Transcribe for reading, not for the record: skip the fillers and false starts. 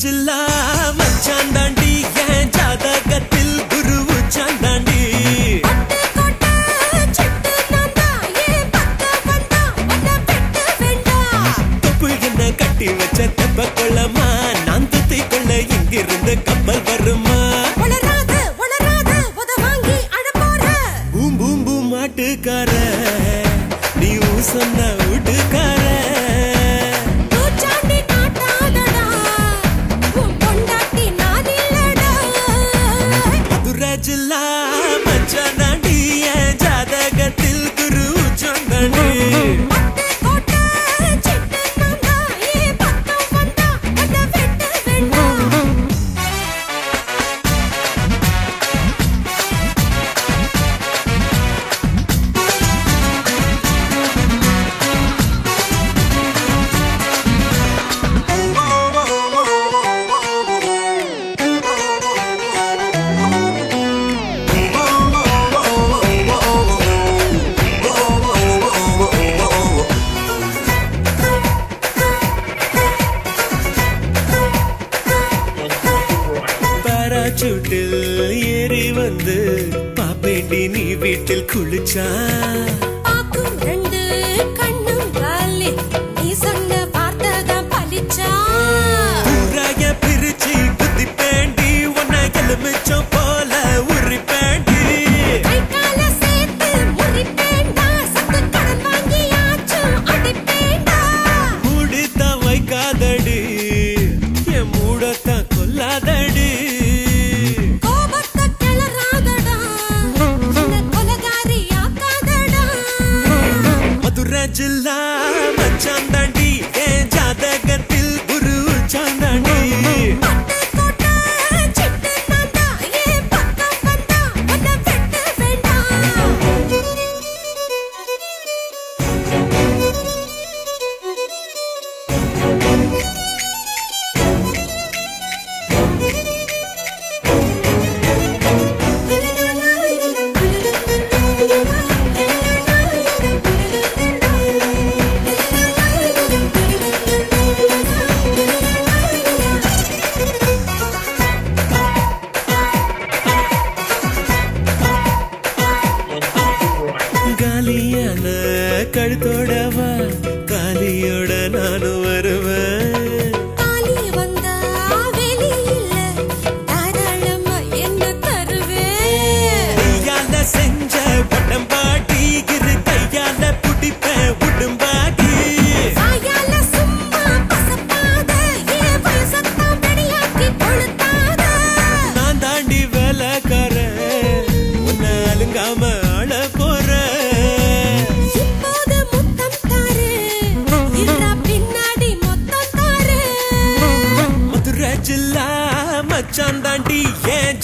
ஜில்லா மச்சான் தாண்டி என் ஜாதகத்தில் குரு உச்சான் தாண்டி தொப்பு என்ன கட்டி வச்ச தெப்ப கொள்ளமா நான் துத்தி கொள்ள இங்கிருந்து கப்பல் வருமா பூம் பூம் பூம் மாட்டுக்கார நீ சொன்ன வீட்டுக்கார ஜில்லா மச்சான் தாண்டி என் ஜாதகத்தில் குரு உச்சான் தாண்டி சுட்டில் ஏறி வந்து பாப்பேண்டி நீ வீட்டில் குளிச்சா பிரிச்சு குத்தி பேண்டி உன்னை எலுமிச்சம் போல உரி பேண்டி மூடித்தான் வைக்காதடி என் மூடத்தான் கொல்லாதடி ஜில்லா மச்சான் தாண்டி என் ஜாதகத்தில் குரு உச்சான் தாண்டி காலியான கழுத்தோடவா காலியோட நானும் வருவேன் கையால செஞ்ச பட்டம் பாட்டி இரு கையால புடிப்பேன் உடும்பாட்டி நான் தாண்டி வேலைக்காரன் உன்னை அலுங்காம ஆள போறேன் ஜில்லா மச்சான் தாண்டி ஏன்